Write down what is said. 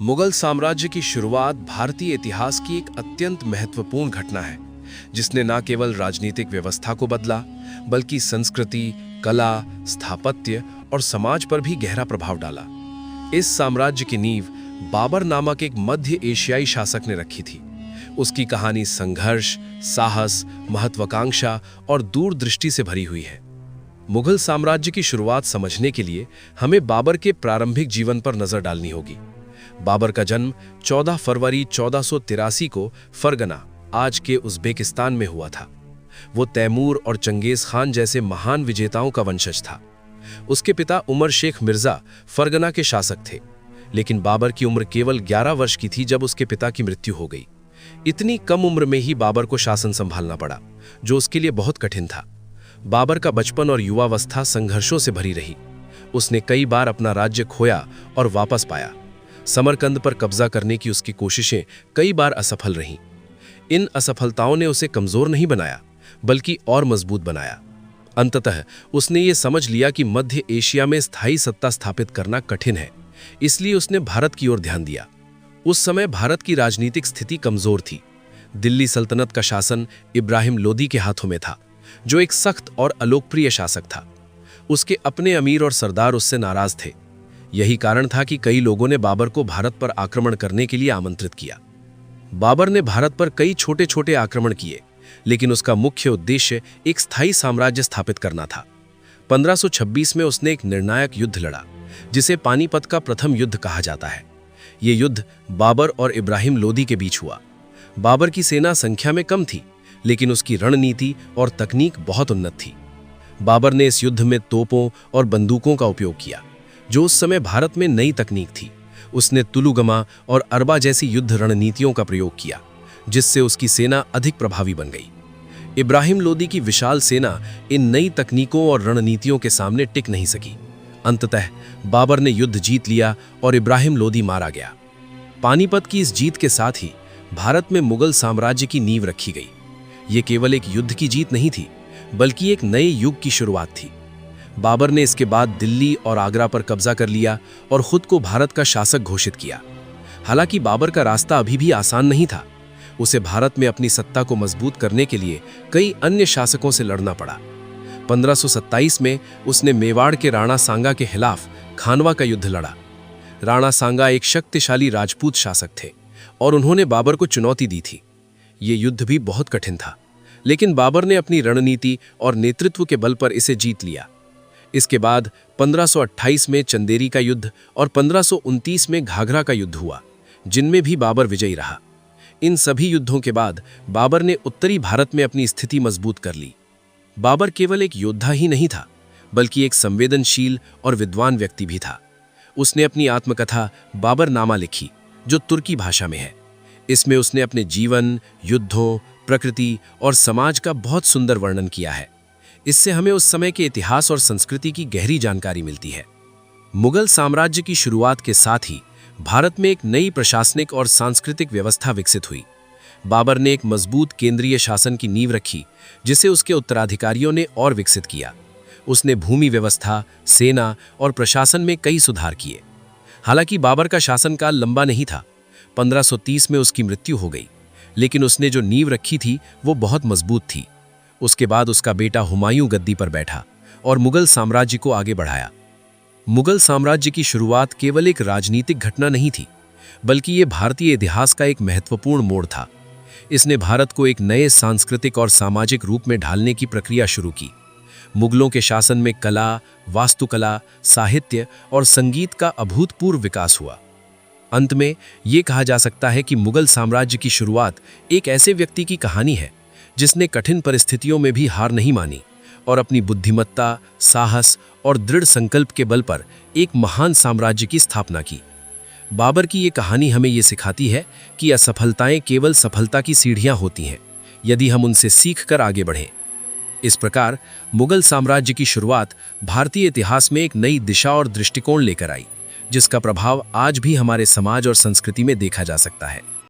मुगल साम्राज्य की शुरुआत भारतीय इतिहास की एक अत्यंत महत्वपूर्ण घटना है, जिसने न केवल राजनीतिक व्यवस्था को बदला, बल्कि संस्कृति, कला, स्थापत्य और समाज पर भी गहरा प्रभाव डाला। इस साम्राज्य की नींव बाबर नामक एक मध्य एशियाई शासक ने रखी थी। उसकी कहानी संघर्ष, साहस, महत्वाकांक्षा और दूरदृष्टि से भरी हुई है। मुगल साम्राज्य की शुरुआत समझने के लिए हमें बाबर के प्रारंभिक जीवन पर नजर डालनी होगी। बाबर का जन्म 14 फरवरी 1483 को फरगना, आज के उज़्बेकिस्तान में हुआ था। वो तैमूर और चंगेज खान जैसे महान विजेताओं का वंशज था। उसके पिता उमर शेख मिर्जा फरगना के शासक थे, लेकिन बाबर की उम्र केवल 11 वर्ष की थी जब उसके पिता की मृत्यु हो गई। इतनी कम उम्र में ही बाबर को शासन संभालना पड़ा, जो उसके लिए बहुत कठिन था। बाबर का बचपन और युवावस्था संघर्षों से भरी रही। उसने कई बार अपना राज्य खोया और वापस पाया। समरकंद पर कब्जा करने की उसकी कोशिशें कई बार असफल रहीं। इन असफलताओं ने उसे कमजोर नहीं बनाया, बल्कि और मजबूत बनाया। अंततः उसने ये समझ लिया कि मध्य एशिया में स्थायी सत्ता स्थापित करना कठिन है, इसलिए उसने भारत की ओर ध्यान दिया। उस समय भारत की राजनीतिक स्थिति कमजोर थी। दिल्ली सल्तनत का शासन इब्राहिम लोदी के हाथों में था, जो एक सख्त और अलोकप्रिय शासक था। उसके अपने अमीर और सरदार उससे नाराज थे। यही कारण था कि कई लोगों ने बाबर को भारत पर आक्रमण करने के लिए आमंत्रित किया। बाबर ने भारत पर कई छोटे छोटे आक्रमण किए, लेकिन उसका मुख्य उद्देश्य एक स्थायी साम्राज्य स्थापित करना था। 1526 में उसने एक निर्णायक युद्ध लड़ा, जिसे पानीपत का प्रथम युद्ध कहा जाता है। ये युद्ध बाबर और इब्राहिम लोदी के बीच हुआ। बाबर की सेना संख्या में कम थी, लेकिन उसकी रणनीति और तकनीक बहुत उन्नत थी। बाबर ने इस युद्ध में तोपों और बंदूकों का उपयोग किया, जो उस समय भारत में नई तकनीक थी। उसने तुलुगमा और अरबा जैसी युद्ध रणनीतियों का प्रयोग किया, जिससे उसकी सेना अधिक प्रभावी बन गई। इब्राहिम लोदी की विशाल सेना इन नई तकनीकों और रणनीतियों के सामने टिक नहीं सकी। अंततः बाबर ने युद्ध जीत लिया और इब्राहिम लोदी मारा गया। पानीपत की इस जीत के साथ ही भारत में मुगल साम्राज्य की नींव रखी गई। ये केवल एक युद्ध की जीत नहीं थी, बल्कि एक नए युग की शुरुआत थी। बाबर ने इसके बाद दिल्ली और आगरा पर कब्जा कर लिया और खुद को भारत का शासक घोषित किया। हालांकि बाबर का रास्ता अभी भी आसान नहीं था। उसे भारत में अपनी सत्ता को मजबूत करने के लिए कई अन्य शासकों से लड़ना पड़ा। 1527 में उसने मेवाड़ के राणा सांगा के खिलाफ खानवा का युद्ध लड़ा। राणा सांगा एक शक्तिशाली राजपूत शासक थे और उन्होंने बाबर को चुनौती दी थी। ये युद्ध भी बहुत कठिन था, लेकिन बाबर ने अपनी रणनीति और नेतृत्व के बल पर इसे जीत लिया। इसके बाद 1528 में चंदेरी का युद्ध और 1529 में घाघरा का युद्ध हुआ, जिनमें भी बाबर विजयी रहा। इन सभी युद्धों के बाद बाबर ने उत्तरी भारत में अपनी स्थिति मजबूत कर ली। बाबर केवल एक योद्धा ही नहीं था, बल्कि एक संवेदनशील और विद्वान व्यक्ति भी था। उसने अपनी आत्मकथा बाबरनामा लिखी, जो तुर्की भाषा में है। इसमें उसने अपने जीवन, युद्धों, प्रकृति और समाज का बहुत सुंदर वर्णन किया है। इससे हमें उस समय के इतिहास और संस्कृति की गहरी जानकारी मिलती है। मुगल साम्राज्य की शुरुआत के साथ ही भारत में एक नई प्रशासनिक और सांस्कृतिक व्यवस्था विकसित हुई। बाबर ने एक मजबूत केंद्रीय शासन की नींव रखी, जिसे उसके उत्तराधिकारियों ने और विकसित किया। उसने भूमि व्यवस्था, सेना और प्रशासन में कई सुधार किए। हालांकि बाबर का शासनकाल लंबा नहीं था। 1530 में उसकी मृत्यु हो गई, लेकिन उसने जो नींव रखी थी वो बहुत मजबूत थी। उसके बाद उसका बेटा हुमायूं गद्दी पर बैठा और मुगल साम्राज्य को आगे बढ़ाया। मुगल साम्राज्य की शुरुआत केवल एक राजनीतिक घटना नहीं थी, बल्कि ये भारतीय इतिहास का एक महत्वपूर्ण मोड़ था। इसने भारत को एक नए सांस्कृतिक और सामाजिक रूप में ढालने की प्रक्रिया शुरू की। मुगलों के शासन में कला, वास्तुकला, साहित्य और संगीत का अभूतपूर्व विकास हुआ। अंत में ये कहा जा सकता है कि मुगल साम्राज्य की शुरुआत एक ऐसे व्यक्ति की कहानी है, जिसने कठिन परिस्थितियों में भी हार नहीं मानी और अपनी बुद्धिमत्ता, साहस और दृढ़ संकल्प के बल पर एक महान साम्राज्य की स्थापना की। बाबर की ये कहानी हमें ये सिखाती है कि असफलताएं केवल सफलता की सीढ़ियां होती हैं, यदि हम उनसे सीखकर आगे बढ़ें। इस प्रकार मुगल साम्राज्य की शुरुआत भारतीय इतिहास में एक नई दिशा और दृष्टिकोण लेकर आई, जिसका प्रभाव आज भी हमारे समाज और संस्कृति में देखा जा सकता है।